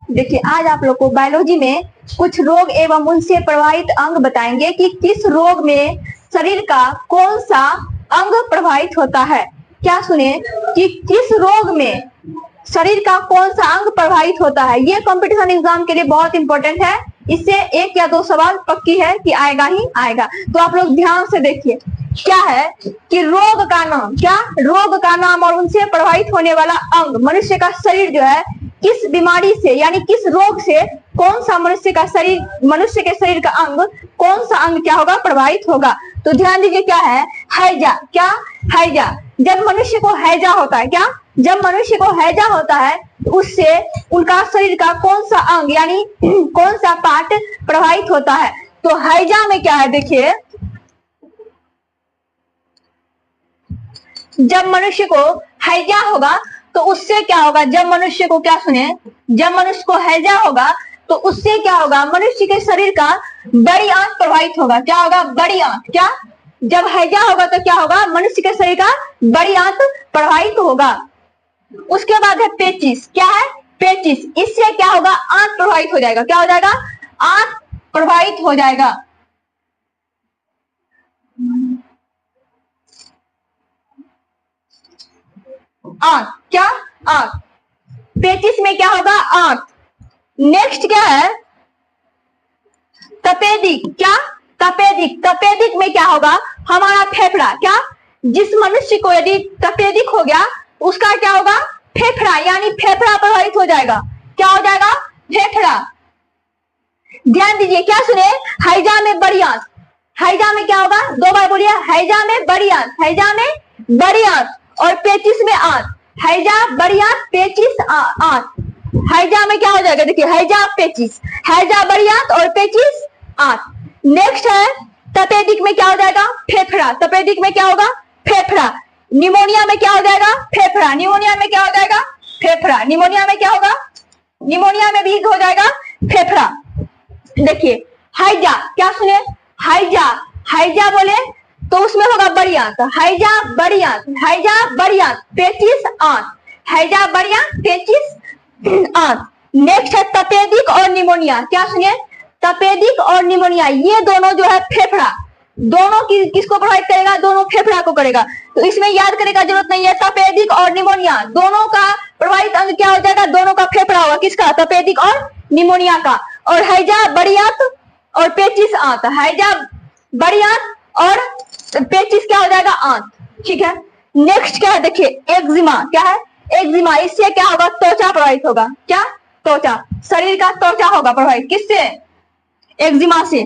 देखिए आज आप लोग को बायोलॉजी में कुछ रोग एवं उनसे प्रभावित अंग बताएंगे कि किस रोग में शरीर का कौन सा अंग प्रभावित होता है। क्या सुने कि किस रोग में शरीर का कौन सा अंग प्रभावित होता है। ये कंपटीशन एग्जाम के लिए बहुत इंपॉर्टेंट है। इससे एक या दो सवाल पक्की है कि आएगा ही आएगा। तो आप लोग ध्यान से देखिए क्या है कि रोग का नाम, क्या रोग का नाम और उनसे प्रभावित होने वाला अंग, मनुष्य का शरीर जो है किस बीमारी से यानी किस रोग से कौन सा मनुष्य के शरीर का अंग, कौन सा अंग क्या होगा प्रभावित होगा। तो ध्यान दीजिए क्या है हैजा। क्या हैजा, जब मनुष्य को हैजा होता है, क्या जब मनुष्य को हैजा होता है तो उससे उनका शरीर का कौन सा अंग यानी कौन सा पार्ट प्रभावित होता है। तो हैजा में क्या है देखिए, जब मनुष्य को हैजा होगा तो उससे क्या होगा, जब मनुष्य को क्या सुने, जब मनुष्य को हैजा होगा तो उससे क्या होगा, मनुष्य के शरीर का बड़ी आंत प्रभावित होगा। क्या होगा, बड़ी आंत। क्या जब हैजा होगा तो क्या होगा, मनुष्य के शरीर का बड़ी आंत प्रभावित होगा। उसके बाद है पेचिस। क्या है पेचिस, इससे क्या होगा, आंत प्रभावित हो जाएगा। क्या हो जाएगा, आंत प्रभावित हो जाएगा। आंत, क्या आंत, पेचिस में क्या होगा, आंत। नेक्स्ट क्या है तपेदिक। क्या तपेदिक, तपेदिक में क्या होगा, हमारा फेफड़ा। क्या जिस मनुष्य को यदि तपेदिक हो गया उसका क्या होगा, फेफड़ा यानी फेफड़ा प्रभावित हो जाएगा। क्या हो जाएगा, फेफड़ा। ध्यान दीजिए क्या सुने, हैजा में बड़ी आंत, हैजा में क्या होगा, दो बार बोलिए, हैजा में बड़ी आंत, हैजा में बड़ी आंत और पेचिस में आंत। हैजा बड़ी आंत पेचिस आंत। हैजा में क्या हो जाएगा देखिए, हैजा पेचिस, हैजा बड़ी आंत और पेचिस आंत। नेक्स्ट है तपेदिक में क्या हो जाएगा, फेफड़ा। तपेदिक में क्या होगा, फेफड़ा। निमोनिया में क्या हो जाएगा, फेफड़ा। निमोनिया में क्या हो जाएगा, फेफड़ा। निमोनिया में क्या होगा, निमोनिया में भी हो जाएगा फेफड़ा। देखिए हैजा, क्या सुने, हैजा, हैजा बोले तो उसमें होगा बड़ी आंत, हैजा बड़ी आंत, हैजा बड़ी आंत पेचिस आंत, हैजा बड़ी आंत पेचिस आंत। नेक्स्ट है तपेदिक और निमोनिया। क्या सुनिए, तपेदिक और निमोनिया ये दोनों जो है फेफड़ा, दोनों किसको प्रभावित करेगा, दोनों फेफड़ा को करेगा। तो इसमें याद करने का जरूरत नहीं है, तपेदिक और निमोनिया दोनों का प्रभावित अंग क्या हो जाएगा, दोनों का फेफड़ा होगा। किसका, तपेदिक और निमोनिया का। और हैजा बड़ी आंत और पेचिस आंत, हैजा बड़ी आंत और पेचिस क्या हो जाएगा, आंत। ठीक है। नेक्स्ट क्या है देखिए एक्जिमा। क्या है एक्जिमा, इससे क्या होगा, त्वचा प्रभावित होगा। क्या, त्वचा, शरीर का त्वचा होगा प्रभावित, किससे, एक्जिमा से।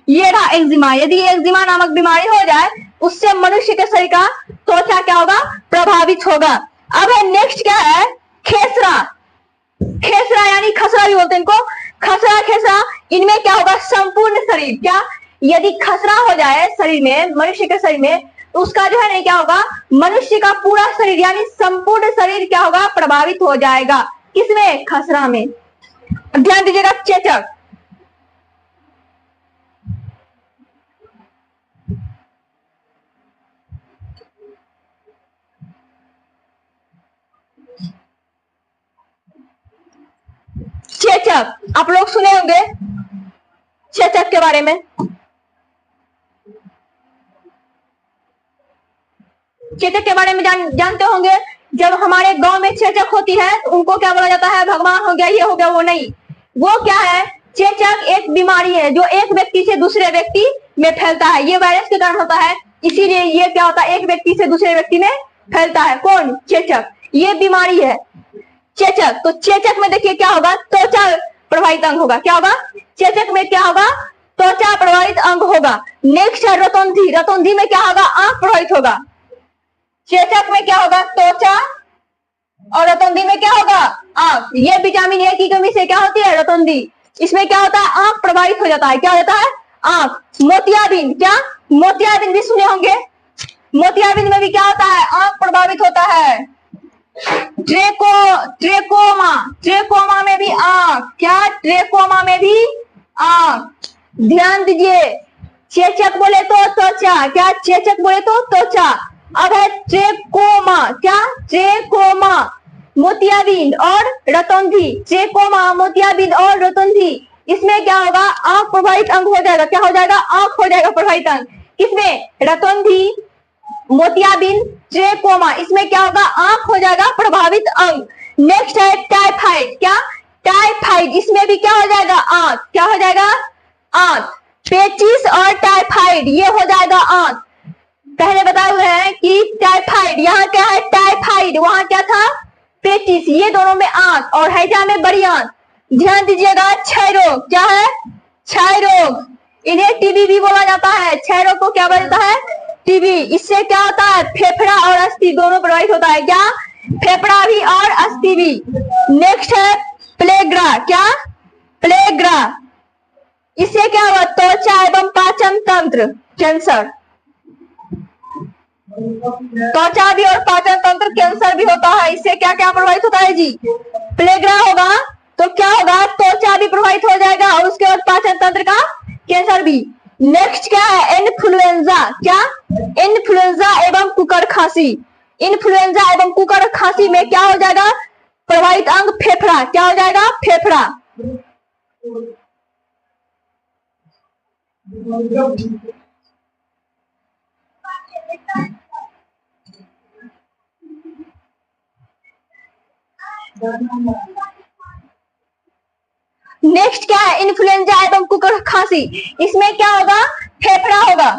ये रहा एक्जिमा, यदि एक्जिमा नामक बीमारी हो जाए उससे मनुष्य के शरीर का त्वचा क्या होगा, प्रभावित होगा। अब है नेक्स्ट क्या है खेसरा। खेसरा यानी खसरा भी बोलते हैं इनको, खसरा खेसरा, इनमें क्या होगा, संपूर्ण शरीर। क्या, यदि खसरा हो जाए शरीर में, मनुष्य के शरीर में, तो उसका जो है ना क्या होगा, मनुष्य का पूरा शरीर यानी संपूर्ण शरीर क्या होगा, प्रभावित हो जाएगा। किसमें, खसरा में। ध्यान दीजिएगा चेचक। चेचक आप लोग सुने होंगे चेचक के बारे में। चेचक के बारे में जानते होंगे, जब हमारे गांव में चेचक होती है तो उनको क्या बोला जाता है, भगवान हो गया, ये हो गया, वो नहीं। वो क्या है, चेचक एक बीमारी है जो एक व्यक्ति से दूसरे व्यक्ति में फैलता है। ये वायरस के कारण होता है, इसीलिए ये क्या होता है, एक व्यक्ति से दूसरे व्यक्ति में फैलता है। कौन, चेचक, ये बीमारी है चेचक। तो चेचक में देखिए क्या होगा, त्वचा प्रभावित अंग होगा। क्या होगा, चेचक में क्या होगा, त्वचा प्रभावित अंग होगा। नेक्स्ट है रतौंधी। रतौंधी में क्या होगा, आंख प्रभावित होगा। चेचक में क्या होगा, त्वचा, और रतौंधी में क्या होगा, आंख। ये विटामिन ए की कमी से क्या होती है, रतौंधी, इसमें क्या होता है, आंख प्रभावित हो जाता है। क्या हो जाता है, आंख। मोतियाबिंद, क्या मोतियाबिंद भी सुने होंगे, मोतियाबिंद में भी क्या होता है, आंख प्रभावित होता है। ट्रेकोमा, ट्रेकोमा में भी आंख। क्या, ट्रेकोमा में भी आंख। ध्यान दीजिए, चेचक बोले तो त्वचा, क्या चेचक बोले तो त्वचा। अब है ट्रेकोमा। क्या, ट्रेकोमा, मोतियाबिंद और रतौंधी, ट्रेकोमा, मोतियाबिंद और रतौंधी, इसमें क्या होगा? आंख प्रभावित अंग हो जाएगा। क्या हो जाएगा? आंख हो जाएगा प्रभावित अंग। किसमें? रतौंधी, मोतियाबिंद, ट्रेकोमा, इसमें क्या होगा? आंख हो जाएगा प्रभावित अंग। नेक्स्ट है टाइफाइड। क्या? टाइफाइड, इसमें भी क्या हो जाएगा? आंख। क्या हो जाएगा? आंख। पेचिस और टाइफाइड ये हो जाएगा आंख। पहले बताए हुए हैं कि टाइफाइड, यहाँ क्या है? टाइफाइड, वहां क्या था? पेचिस, ये दोनों में आंख और हैजा में बड़ी आंख। ध्यान दीजिएगा। क्षय रोग, क्या है? क्षय रोग, इन्हें टीबी भी बोला जाता है। क्षय रोग को क्या बोला जाता है? टीबी। इससे क्या होता है? फेफड़ा और अस्थि दोनों प्रभावित होता है। क्या? फेफड़ा भी और अस्थि भी। नेक्स्ट है प्लेग्रा। क्या? प्लेग्रा, इससे क्या होगा? त्वचा एवं पाचन तंत्र कैंसर। त्वचा भी और पाचन तंत्र कैंसर भी होता है। इससे क्या क्या प्रभावित होता है जी? प्लेग्रा होगा तो क्या होगा? त्वचा भी प्रभावित हो जाएगा और उसके बाद पाचन तंत्र का कैंसर भी। नेक्स्ट क्या है? इन्फ्लुएंजा। क्या? इन्फ्लुएंजा एवं कुकर खांसी। इन्फ्लुएंजा एवं कुकर खांसी में क्या हो जाएगा? प्रभावित अंग फेफड़ा। क्या हो जाएगा? फेफड़ा। नेक्स्ट क्या है? इन्फ्लुएंजा एवं कुकर खांसी, इसमें क्या होगा? फेफड़ा होगा।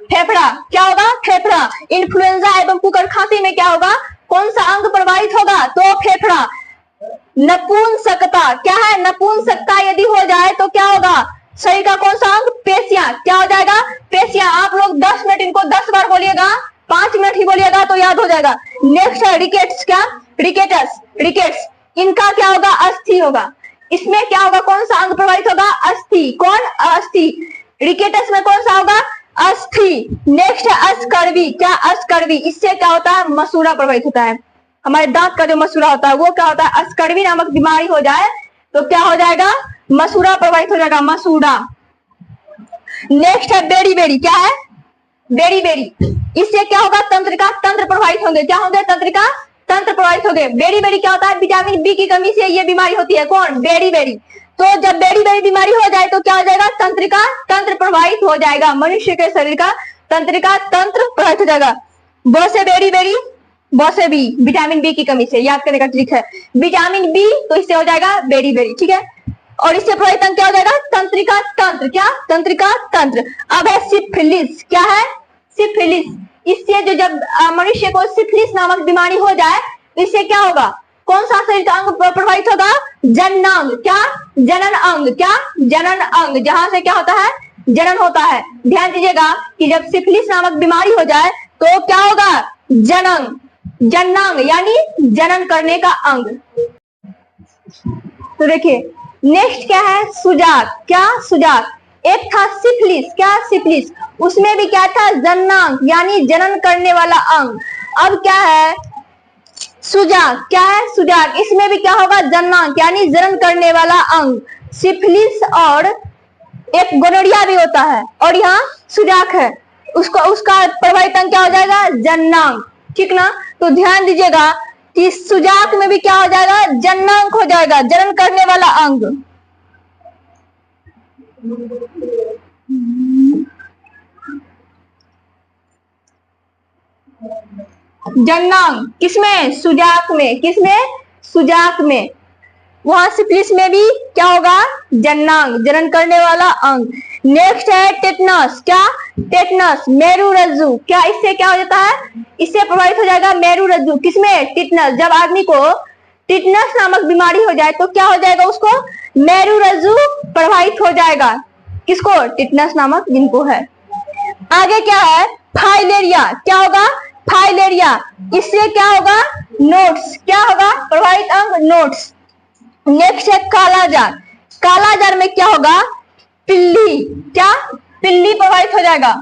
फेफड़ा क्या होगा? फेफड़ा। इन्फ्लुएंजा एवं कुकर खांसी में क्या होगा? कौन सा अंग प्रभावित होगा? तो फेफड़ा। नपुंसकता, क्या है? नपुंसकता यदि हो जाए तो क्या होगा? शरीर का कौन सा अंग? पेशियां। क्या हो जाएगा? पेशियां। आप लोग 10 मिनट इनको 10 बार बोलिएगा, 5 मिनट ही बोलिएगा तो याद हो जाएगा। नेक्स्ट है रिकेट्स। क्या? रिकेटस, रिकेट्स, इनका क्या होगा? अस्थि होगा। इसमें क्या होगा? कौन सा अंग प्रभावित होगा? अस्थि। कौन? अस्थि। रिकेटस में कौन सा होगा? अस्थि। नेक्स्ट है अस्कर्वी। क्या? अस्कर्वी, इससे क्या होता है? मसूड़ा प्रभावित होता है। हमारे दांत का जो मसूड़ा होता है वो क्या होता है? अस्कर्वी नामक बीमारी हो जाए तो क्या हो जाएगा? मसूड़ा प्रभावित हो जाएगा, मसूड़ा। नेक्स्ट है बेरी बेरी। क्या है? बेरी बेरी, इससे क्या होगा? तंत्रिका तंत्र प्रभावित होंगे। क्या होंगे? तंत्रिका तंत्र प्रभावित होंगे। बेरी बेरी क्या होता है? विटामिन बी की कमी से ये बीमारी होती है। कौन? Beriberi. तो जब बेरी बेरी बीमारी हो जाए तो क्या हो जाएगा? तंत्रिका तंत्र प्रभावित हो जाएगा। मनुष्य के शरीर का तंत्रिका तंत्र प्रभावित हो जाएगा। बसे बेरी बेरी, बसे बी, विटामिन बी की कमी से, याद करने का ट्रिक है। विटामिन बी तो इससे हो जाएगा बेरी बेरी। ठीक है, और इससे प्रभावित अंग क्या हो जाएगा? तंत्रिका तंत्र। क्या? तंत्रिका तंत्र। अब है सिफिलिस। क्या है? सिफिलिस, इससे जो जब मनुष्य को सिफिलिस नामक बीमारी हो जाए तो इससे क्या होगा? कौन सा शरीर का अंग प्रभावित होगा? जननांग। क्या? जनन अंग। क्या? जनन अंग, जहां से क्या होता है? जनन होता है। ध्यान दीजिएगा कि जब सिफिलिस नामक बीमारी हो जाए तो क्या होगा? जनन, जननांग यानी जनन करने का अंग। तो देखिए नेक्स्ट क्या है? सुजाक। क्या? सुजाक। एक था सिफिलिस। क्या? सिफिलिस, उसमें भी क्या था? जननांग यानी जनन करने वाला अंग। अब क्या है? सुजाक। क्या है? सुजाक, इसमें भी क्या होगा? जननांग यानी जनन करने वाला अंग। सिफिलिस और एक गोनोरिया भी होता है और यहाँ सुजाक है, उसका प्रभावित अंग क्या हो जाएगा? जननांग। ठीक ना? तो ध्यान दीजिएगा कि सुजाक में भी क्या हो जाएगा? जननांग हो जाएगा, जनन करने वाला अंग। जननांग किसमें? सुजाक में। किसमें? सुजाक में। वहां सिफिलिस में भी क्या होगा? जननांग, जनन करने वाला अंग। नेक्स्ट है टेटनस। क्या? टेटनस, मेरू रज्जु। क्या? इससे क्या हो जाता है? इससे प्रभावित हो जाएगा मेरू रज्जु। किसमें? टिटनस। जब आदमी को टिटनस नामक बीमारी हो जाए तो क्या हो जाएगा? उसको मेरू रज्जु प्रभावित हो जाएगा। किसको? टिटनस नामक जिनको है। आगे क्या है? फाइलेरिया। क्या होगा? फाइलेरिया, इससे क्या होगा? नोट्स। क्या होगा? प्रभावित अंग नोट्स। नेक्स्ट है कालाजार। कालाजार में क्या होगा? पिल्ली। क्या? पिल्ली प्रभावित हो जाएगा।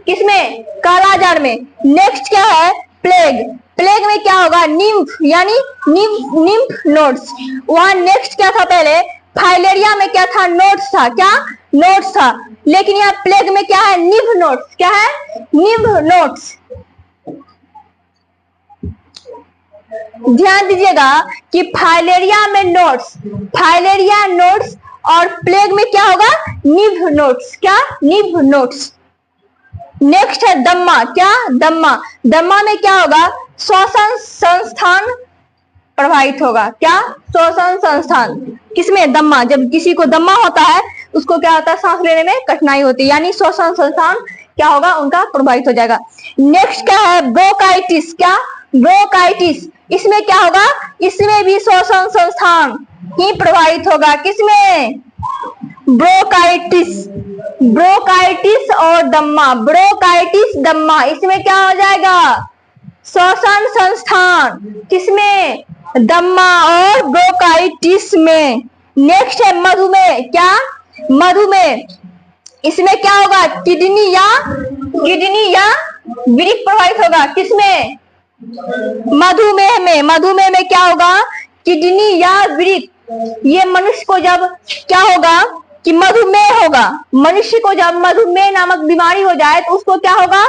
किसमें? कालाजार में। नेक्स्ट क्या है? प्लेग। प्लेग में क्या होगा? निम्फ यानी निम्फ नोड्स। वहां नेक्स्ट क्या था? पहले फाइलेरिया में क्या था? नोड्स था। क्या? नोड्स था। लेकिन यहाँ प्लेग में क्या है, निम्फ नोड्स। क्या है, निम्फ नोड्स। ध्यान दीजिएगा कि फाइलेरिया में नोड्स, फाइलेरिया नोड्स, और प्लेग में क्या होगा, निम्फ नोड्स। क्या, निम्फ नोड्स। नेक्स्ट है दम्मा। क्या, दम्मा। दम्मा में क्या होगा, श्वसन संस्थान प्रभावित होगा। क्या, श्वसन संस्थान। किसमें, दम्मा। जब किसी को दम्मा होता है उसको क्या होता है, सांस लेने में कठिनाई होती है, यानी श्वसन संस्थान क्या होगा, उनका प्रभावित हो जाएगा। नेक्स्ट क्या है, ब्रोंकाइटिस। क्या, ब्रोंकाइटिस। इसमें क्या होगा, इसमें भी श्वसन संस्थान ही प्रभावित होगा। किसमें, ब्रोंकाइटिस। ब्रोंकाइटिस और दम्मा, ब्रोंकाइटिस दम्मा, इसमें क्या हो जाएगा, श्वसन संस्थान। किसमें, दम्मा और ब्रोंकाइटिस में। नेक्स्ट है मधुमेह। क्या, मधुमेह। इसमें क्या होगा, किडनी या वृक्क प्रभावित होगा। किसमें, मधुमेह में। मधुमेह में क्या होगा, किडनी या वृक्क। ये मनुष्य को जब क्या होगा कि मधुमेह होगा, मनुष्य को जब मधुमेह नामक बीमारी हो जाए तो उसको क्या होगा,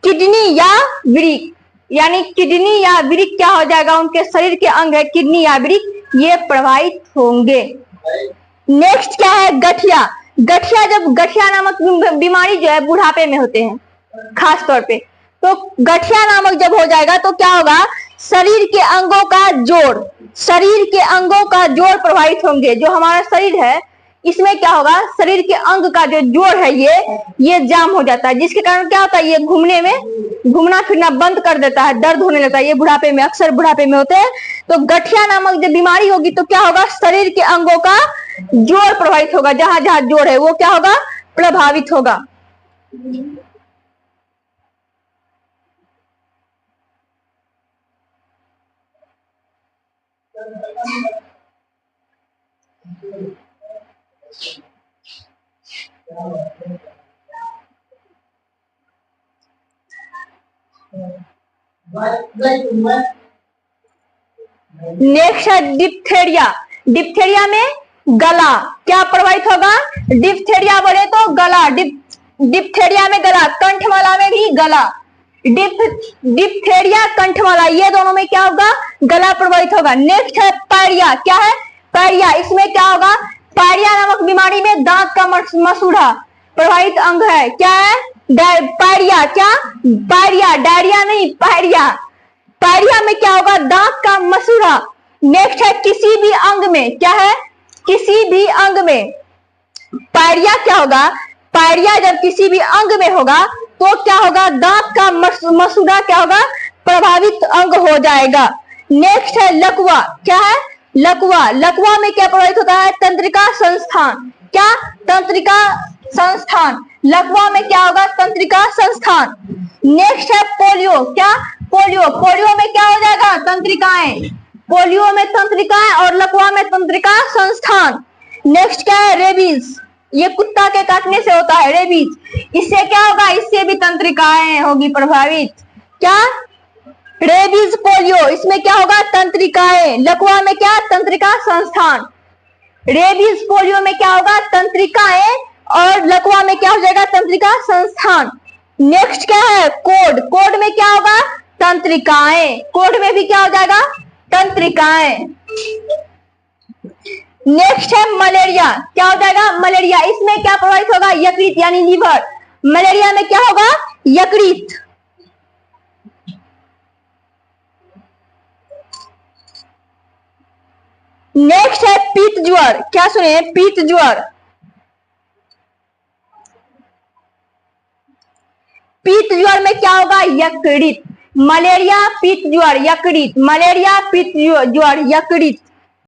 किडनी या वृक्क, यानी किडनी या वृक्क क्या हो जाएगा, उनके शरीर के अंग है किडनी या वृक्क, ये प्रभावित होंगे। नेक्स्ट क्या है, गठिया। गठिया, जब गठिया नामक बीमारी जो है बुढ़ापे में होते हैं खास तौर पे, तो गठिया नामक जब हो जाएगा तो क्या होगा, शरीर के अंगों का जोड़, शरीर के अंगों का जोड़ प्रभावित होंगे। जो हमारा शरीर है इसमें क्या होगा, शरीर के अंग का जो जोड़ है ये जाम हो जाता है, जिसके कारण क्या होता है, ये घूमना फिरना बंद कर देता है, दर्द होने लगता है। ये बुढ़ापे में, अक्सर बुढ़ापे में होते हैं। तो गठिया नामक जब बीमारी होगी तो क्या होगा, शरीर के अंगों का जोड़ प्रभावित होगा। जहां जहां जोड़ है वो क्या होगा, प्रभावित होगा। नेक्स्ट है डिप्थेरिया। डिप्थेरिया में गला क्या प्रभावित होगा, डिप्थेरिया बोले तो गला, डिप्थेरिया में गला, कंठमाला में भी गला। डिप्थेरिया, कंठमाला, ये दोनों में क्या होगा, गला प्रभावित होगा। नेक्स्ट है पायरिया। क्या है, पायरिया। इसमें क्या होगा, पायरिया नामक बीमारी में दांत का मसूड़ा प्रभावित अंग है। क्या है, पायरिया। क्या, पायरिया, डायरिया नहीं, पायरिया। पायरिया में क्या होगा, दांत का मसूड़ा। नेक्स्ट है किसी भी अंग में। क्या है, किसी भी अंग में। पायरिया क्या होगा, पायरिया जब किसी भी अंग में होगा तो क्या होगा, दांत का मसूड़ा क्या होगा, प्रभावित अंग हो जाएगा। नेक्स्ट है लकवा। क्या है, लकवा। लकवा में क्या प्रभावित होता है, तंत्रिका संस्थान। क्या, तंत्रिका संस्थान। लकवा में क्या होगा, तंत्रिका संस्थान। नेक्स्ट है पोलियो। क्या, पोलियो। पोलियो में क्या हो जाएगा, तंत्रिकाएं। पोलियो में तंत्रिकाएं और लकवा में तंत्रिका संस्थान। नेक्स्ट क्या है, रेबीज। ये कुत्ता के काटने से होता है, रेबीज। इससे क्या होगा, इससे भी तंत्रिकाएं होगी प्रभावित। क्या, रेबीज, पोलियो, इसमें क्या होगा, तंत्रिकाएं। लकवा में क्या, तंत्रिका संस्थान। रेबीज, पोलियो में क्या होगा, तंत्रिकाएं, और लकवा में क्या हो जाएगा, तंत्रिका संस्थान। नेक्स्ट क्या है, कोड। कोड में क्या होगा, तंत्रिकाएं। कोड में भी क्या हो जाएगा, तंत्रिकाएं। नेक्स्ट है मलेरिया। क्या हो जाएगा, मलेरिया। इसमें क्या प्रभावित होगा, यकृत यानी लीवर। मलेरिया में क्या होगा, यकृत। नेक्स्ट है पीत ज्वर। क्या सुने, पीत ज्वर। पीत ज्वर में क्या होगा, यकृत। मलेरिया, पीत ज्वर, यकृत। मलेरिया, पीत ज्वर, यकृत।